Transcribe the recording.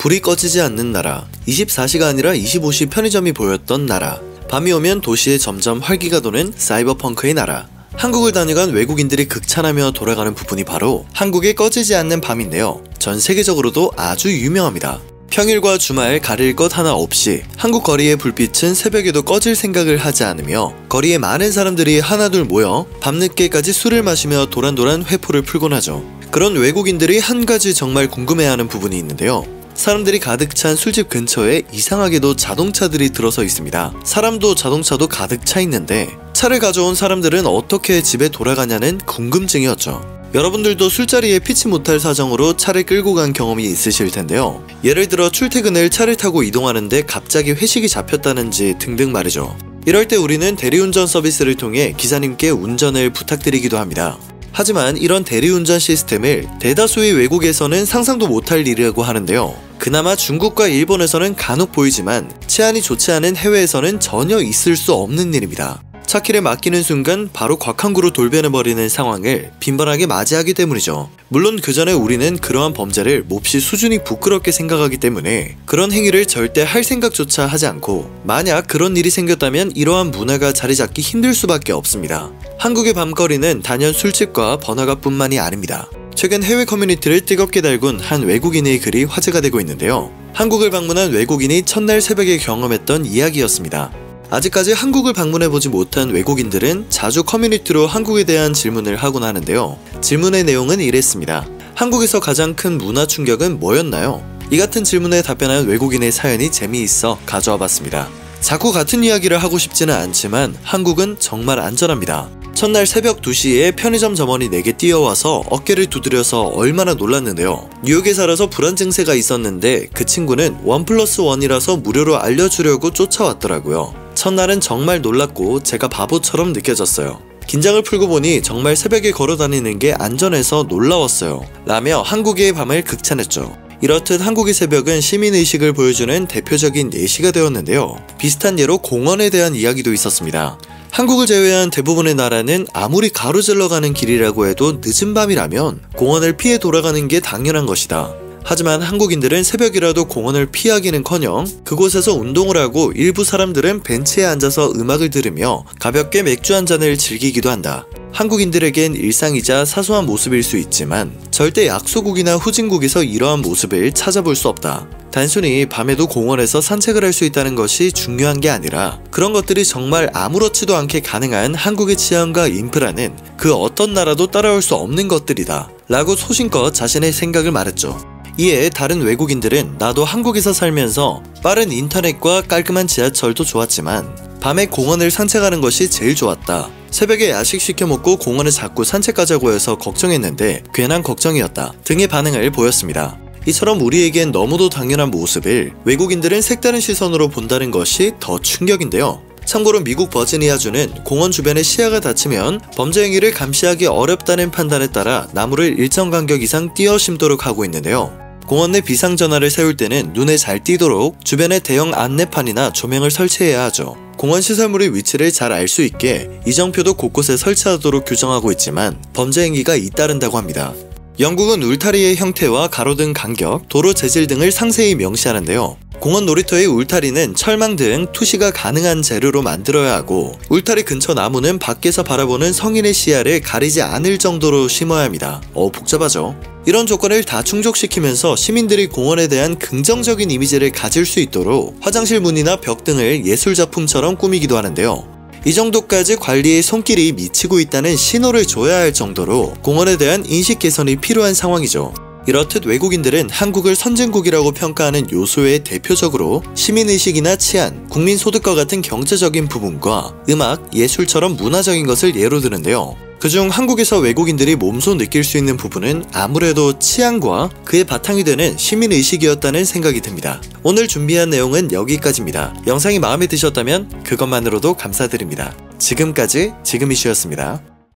불이 꺼지지 않는 나라, 24시가 아니라 25시 편의점이 보였던 나라, 밤이 오면 도시에 점점 활기가 도는 사이버펑크의 나라. 한국을 다녀간 외국인들이 극찬하며 돌아가는 부분이 바로 한국의 꺼지지 않는 밤인데요. 전 세계적으로도 아주 유명합니다. 평일과 주말 가릴 것 하나 없이 한국 거리의 불빛은 새벽에도 꺼질 생각을 하지 않으며 거리에 많은 사람들이 하나둘 모여 밤늦게까지 술을 마시며 도란도란 회포를 풀곤 하죠. 그런 외국인들이 한 가지 정말 궁금해하는 부분이 있는데요. 사람들이 가득 찬 술집 근처에 이상하게도 자동차들이 들어서 있습니다. 사람도 자동차도 가득 차 있는데 차를 가져온 사람들은 어떻게 집에 돌아가냐는 궁금증이었죠. 여러분들도 술자리에 피치 못할 사정으로 차를 끌고 간 경험이 있으실 텐데요. 예를 들어 출퇴근을 차를 타고 이동하는데 갑자기 회식이 잡혔다는지 등등 말이죠. 이럴 때 우리는 대리운전 서비스를 통해 기사님께 운전을 부탁드리기도 합니다. 하지만 이런 대리운전 시스템을 대다수의 외국에서는 상상도 못할 일이라고 하는데요. 그나마 중국과 일본에서는 간혹 보이지만 치안이 좋지 않은 해외에서는 전혀 있을 수 없는 일입니다. 차키를 맡기는 순간 바로 곽한구로 돌변해버리는 상황을 빈번하게 맞이하기 때문이죠. 물론 그 전에 우리는 그러한 범죄를 몹시 수준이 부끄럽게 생각하기 때문에 그런 행위를 절대 할 생각조차 하지 않고 만약 그런 일이 생겼다면 이러한 문화가 자리 잡기 힘들 수밖에 없습니다. 한국의 밤거리는 단연 술집과 번화가뿐만이 아닙니다. 최근 해외 커뮤니티를 뜨겁게 달군 한 외국인의 글이 화제가 되고 있는데요. 한국을 방문한 외국인이 첫날 새벽에 경험했던 이야기였습니다. 아직까지 한국을 방문해보지 못한 외국인들은 자주 커뮤니티로 한국에 대한 질문을 하곤 하는데요. 질문의 내용은 이랬습니다. 한국에서 가장 큰 문화 충격은 뭐였나요? 이 같은 질문에 답변한 외국인의 사연이 재미있어 가져와 봤습니다. 자꾸 같은 이야기를 하고 싶지는 않지만 한국은 정말 안전합니다. 첫날 새벽 2시에 편의점 점원이 내게 뛰어와서 어깨를 두드려서 얼마나 놀랐는데요. 뉴욕에 살아서 불안 증세가 있었는데 그 친구는 1+1이라서 무료로 알려주려고 쫓아왔더라고요. 첫날은 정말 놀랐고 제가 바보처럼 느껴졌어요. 긴장을 풀고 보니 정말 새벽에 걸어다니는 게 안전해서 놀라웠어요. 라며 한국의 밤을 극찬했죠. 이렇듯 한국의 새벽은 시민의식을 보여주는 대표적인 예시가 되었는데요. 비슷한 예로 공원에 대한 이야기도 있었습니다. 한국을 제외한 대부분의 나라는 아무리 가로질러 가는 길이라고 해도 늦은 밤이라면 공원을 피해 돌아가는 게 당연한 것이다. 하지만 한국인들은 새벽이라도 공원을 피하기는커녕 그곳에서 운동을 하고 일부 사람들은 벤치에 앉아서 음악을 들으며 가볍게 맥주 한 잔을 즐기기도 한다. 한국인들에겐 일상이자 사소한 모습일 수 있지만 절대 약소국이나 후진국에서 이러한 모습을 찾아볼 수 없다. 단순히 밤에도 공원에서 산책을 할 수 있다는 것이 중요한 게 아니라 그런 것들이 정말 아무렇지도 않게 가능한 한국의 치안과 인프라는 그 어떤 나라도 따라올 수 없는 것들이다 라고 소신껏 자신의 생각을 말했죠. 이에 다른 외국인들은 나도 한국에서 살면서 빠른 인터넷과 깔끔한 지하철도 좋았지만 밤에 공원을 산책하는 것이 제일 좋았다. 새벽에 야식 시켜 먹고 공원에 자꾸 산책 가자고 해서 걱정했는데 괜한 걱정이었다 등의 반응을 보였습니다. 이처럼 우리에겐 너무도 당연한 모습을 외국인들은 색다른 시선으로 본다는 것이 더 충격인데요. 참고로 미국 버지니아주는 공원 주변의 시야가 닫히면 범죄 행위를 감시하기 어렵다는 판단에 따라 나무를 일정 간격 이상 띄어 심도록 하고 있는데요. 공원 내 비상전화를 세울 때는 눈에 잘 띄도록 주변에 대형 안내판이나 조명을 설치해야 하죠. 공원 시설물의 위치를 잘 알 수 있게 이정표도 곳곳에 설치하도록 규정하고 있지만 범죄 행위가 잇따른다고 합니다. 영국은 울타리의 형태와 가로등 간격, 도로 재질 등을 상세히 명시하는데요. 공원 놀이터의 울타리는 철망 등 투시가 가능한 재료로 만들어야 하고 울타리 근처 나무는 밖에서 바라보는 성인의 시야를 가리지 않을 정도로 심어야 합니다. 복잡하죠? 이런 조건을 다 충족시키면서 시민들이 공원에 대한 긍정적인 이미지를 가질 수 있도록 화장실 문이나 벽 등을 예술작품처럼 꾸미기도 하는데요. 이 정도까지 관리의 손길이 미치고 있다는 신호를 줘야 할 정도로 공원에 대한 인식 개선이 필요한 상황이죠. 이렇듯 외국인들은 한국을 선진국이라고 평가하는 요소의 대표적으로 시민의식이나 치안, 국민소득과 같은 경제적인 부분과 음악, 예술처럼 문화적인 것을 예로 드는데요. 그중 한국에서 외국인들이 몸소 느낄 수 있는 부분은 아무래도 치안과 그의 바탕이 되는 시민의식이었다는 생각이 듭니다. 오늘 준비한 내용은 여기까지입니다. 영상이 마음에 드셨다면 그것만으로도 감사드립니다. 지금까지 지금 이슈였습니다.